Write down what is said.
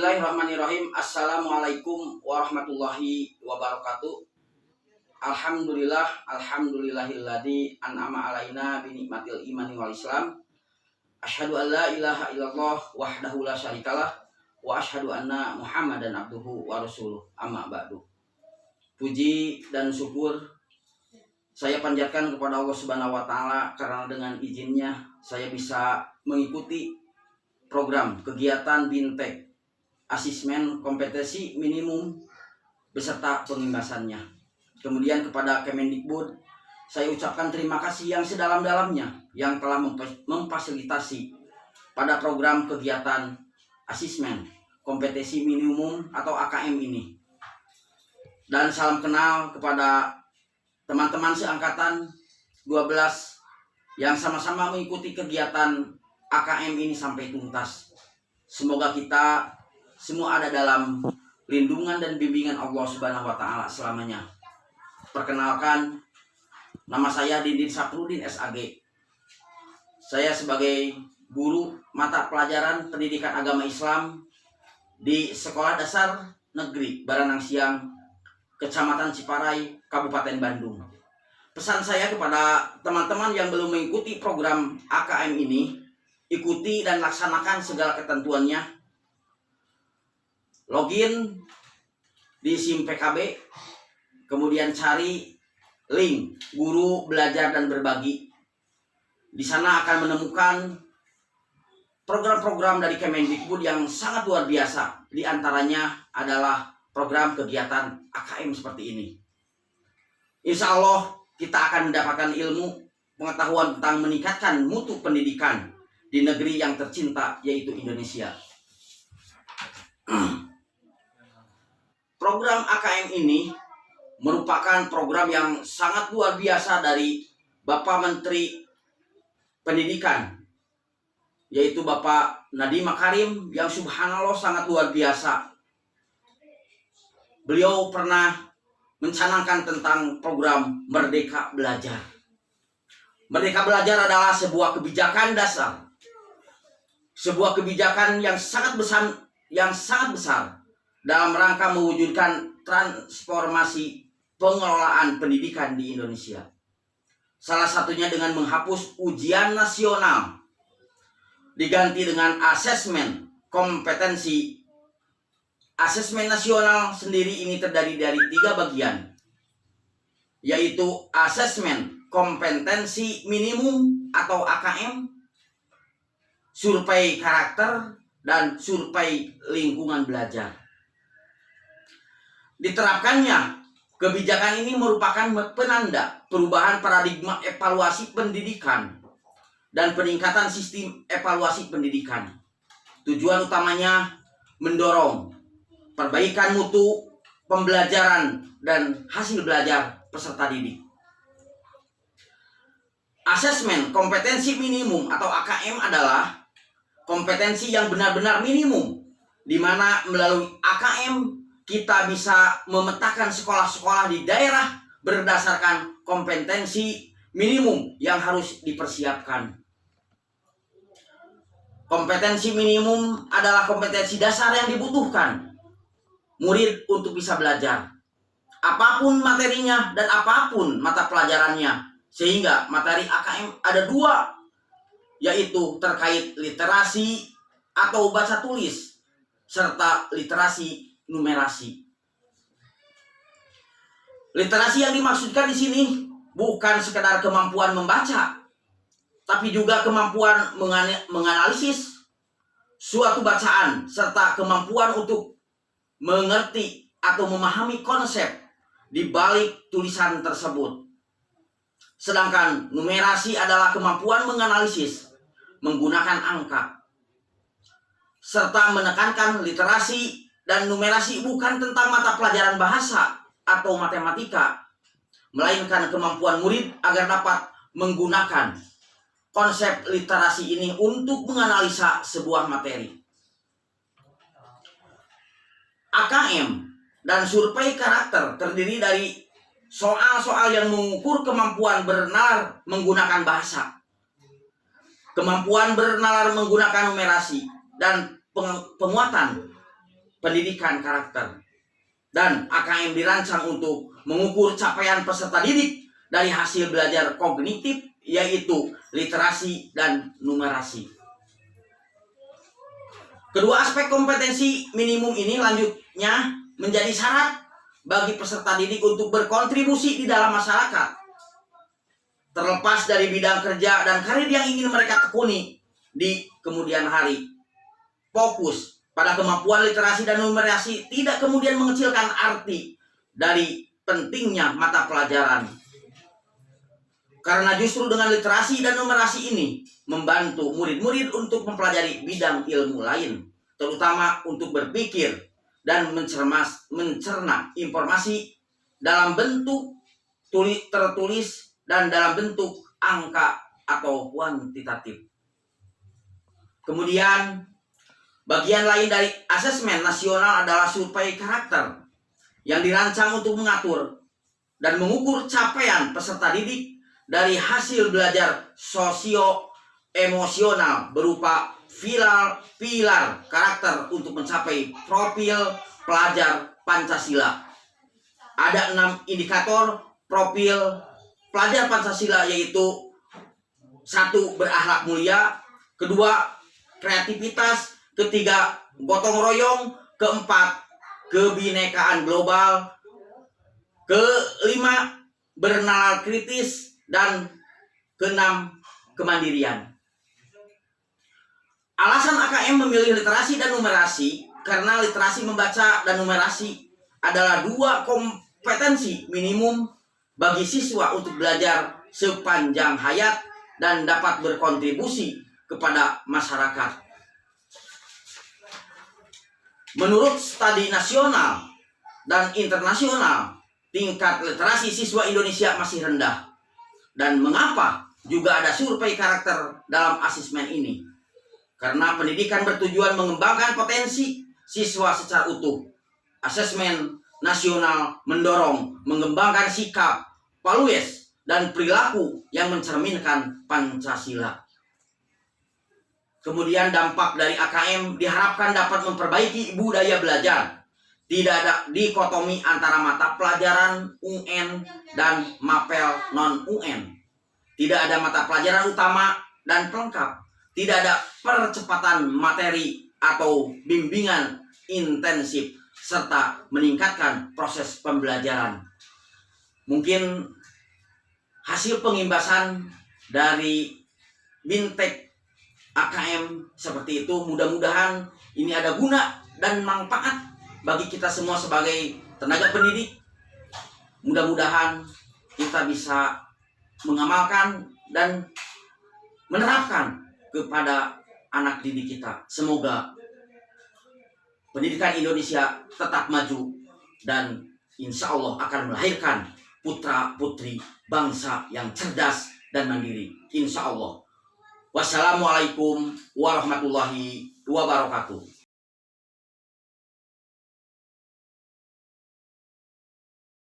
Bismillahirrahmanirrahim. Assalamualaikum warahmatullahi wabarakatuh. Alhamdulillahilladzi an'ama alaina bi nikmatil imani wal islam. Asyhadu an la ilaha illallah wahdahu la syarikalah wa asyhadu anna Muhammadan abduhu wa rasuluh. Amma ba'du. Puji dan syukur saya panjatkan kepada Allah Subhanahu wa taala karena dengan izinnya saya bisa mengikuti program kegiatan Bintek asesmen kompetensi minimum beserta pengimbasannya. Kemudian kepada Kemendikbud saya ucapkan terima kasih yang sedalam-dalamnya yang telah memfasilitasi pada program kegiatan asesmen kompetensi minimum atau AKM ini. Dan salam kenal kepada teman-teman seangkatan 12 yang sama-sama mengikuti kegiatan AKM ini sampai tuntas. Semoga kita semua ada dalam lindungan dan bimbingan Allah Subhanahu wa taala selamanya. Perkenalkan, nama saya Dindin Saprudin SAG. Saya sebagai guru mata pelajaran pendidikan agama Islam di Sekolah Dasar Negeri Baranang Siang, Kecamatan Ciparai, Kabupaten Bandung. Pesan saya kepada teman-teman yang belum mengikuti program AKM ini, ikuti dan laksanakan segala ketentuannya. Login di SIM PKB, kemudian cari link guru belajar dan berbagi. Di sana akan menemukan program-program dari Kemendikbud yang sangat luar biasa. Di antaranya adalah program kegiatan AKM seperti ini. Insya Allah kita akan mendapatkan ilmu, pengetahuan tentang meningkatkan mutu pendidikan di negeri yang tercinta yaitu Indonesia. Program AKM ini merupakan program yang sangat luar biasa dari Bapak Menteri Pendidikan, yaitu Bapak Nadiem Makarim yang subhanallah sangat luar biasa. Beliau pernah mencanangkan tentang program Merdeka Belajar. Merdeka Belajar adalah sebuah kebijakan dasar, sebuah kebijakan yang sangat besar dalam rangka mewujudkan transformasi pengelolaan pendidikan di Indonesia. Salah satunya dengan menghapus ujian nasional, diganti dengan asesmen kompetensi. Asesmen nasional sendiri ini terdiri dari 3 bagian, yaitu asesmen kompetensi minimum atau AKM, survei karakter, dan survei lingkungan belajar. Diterapkannya kebijakan ini merupakan penanda perubahan paradigma evaluasi pendidikan dan peningkatan sistem evaluasi pendidikan. Tujuan utamanya mendorong perbaikan mutu pembelajaran dan hasil belajar peserta didik. Asesmen kompetensi minimum atau AKM adalah kompetensi yang benar-benar minimum, di mana melalui AKM kita bisa memetakan sekolah-sekolah di daerah berdasarkan kompetensi minimum yang harus dipersiapkan. Kompetensi minimum adalah kompetensi dasar yang dibutuhkan murid untuk bisa belajar, apapun materinya dan apapun mata pelajarannya. Sehingga materi AKM ada 2, yaitu terkait literasi atau baca tulis serta literasi numerasi. Literasi yang dimaksudkan di sini bukan sekedar kemampuan membaca, tapi juga kemampuan menganalisis suatu bacaan serta kemampuan untuk mengerti atau memahami konsep di balik tulisan tersebut. Sedangkan numerasi adalah kemampuan menganalisis menggunakan angka, serta menekankan literasi dan numerasi bukan tentang mata pelajaran bahasa atau matematika, melainkan kemampuan murid agar dapat menggunakan konsep literasi ini untuk menganalisa sebuah materi. AKM dan survei karakter terdiri dari soal-soal yang mengukur kemampuan bernalar menggunakan bahasa, kemampuan bernalar menggunakan numerasi, dan penguatan pendidikan karakter. Dan AKM dirancang untuk mengukur capaian peserta didik dari hasil belajar kognitif, yaitu literasi dan numerasi. Kedua aspek kompetensi minimum ini lanjutnya menjadi syarat bagi peserta didik untuk berkontribusi di dalam masyarakat. Terlepas dari bidang kerja dan karir yang ingin mereka tekuni di kemudian hari. Fokus pada kemampuan literasi dan numerasi tidak kemudian mengecilkan arti dari pentingnya mata pelajaran. Karena justru dengan literasi dan numerasi ini membantu murid-murid untuk mempelajari bidang ilmu lain, terutama untuk berpikir dan mencerna informasi dalam bentuk tertulis dan dalam bentuk angka atau kuantitatif. Kemudian, bagian lain dari asesmen nasional adalah survei karakter yang dirancang untuk mengatur dan mengukur capaian peserta didik dari hasil belajar sosio-emosional berupa pilar karakter untuk mencapai profil pelajar Pancasila. Ada 6 indikator profil pelajar Pancasila, yaitu 1. Berakhlak mulia, 2. Kreativitas, 3. Gotong royong, 4. Kebinekaan global, 5. Bernalar kritis, dan 6. Kemandirian. Alasan AKM memilih literasi dan numerasi karena literasi membaca dan numerasi adalah 2 kompetensi minimum bagi siswa untuk belajar sepanjang hayat dan dapat berkontribusi kepada masyarakat. Menurut studi nasional dan internasional, tingkat literasi siswa Indonesia masih rendah. Dan mengapa juga ada survei karakter dalam asesmen ini? Karena pendidikan bertujuan mengembangkan potensi siswa secara utuh. Asesmen nasional mendorong mengembangkan sikap, values, dan perilaku yang mencerminkan Pancasila. Kemudian dampak dari AKM diharapkan dapat memperbaiki budaya belajar. Tidak ada dikotomi antara mata pelajaran UN dan mapel non-UN. Tidak ada mata pelajaran utama dan pelengkap. Tidak ada percepatan materi atau bimbingan intensif serta meningkatkan proses pembelajaran. Mungkin hasil pengimbasan dari Bintek AKM seperti itu, mudah-mudahan ini ada guna dan manfaat bagi kita semua sebagai tenaga pendidik. Mudah-mudahan kita bisa mengamalkan dan menerapkan kepada anak didik kita. Semoga pendidikan Indonesia tetap maju dan insya Allah akan melahirkan putra-putri bangsa yang cerdas dan mandiri. Insya Allah. Wassalamualaikum warahmatullahi wabarakatuh.